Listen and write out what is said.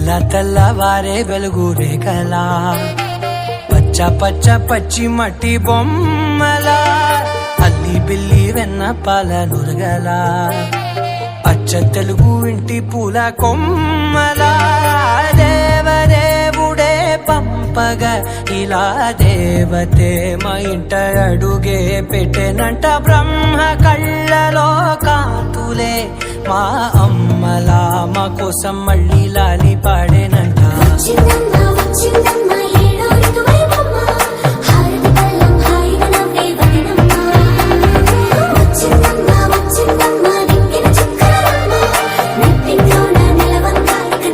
తెల్లవారే వెలుగు రేఖలా పచ్చ పచ్చ పచ్చి మట్టి బొమ్మలా అల్లి బిల్లి వెన్న పాల నురగలా అచ్చ తెలుగు ఇంటి పూల కొమ్మలా దేవదేవుడే పంపగా ఇలా దేవతే మా ఇంట అడుగే పెట్టెనంట బ్రహ్మ కళ్ళలో కాంతులే మా అమ్మలా మా కోసం మళ్ళీ లాలి పాడేనంట.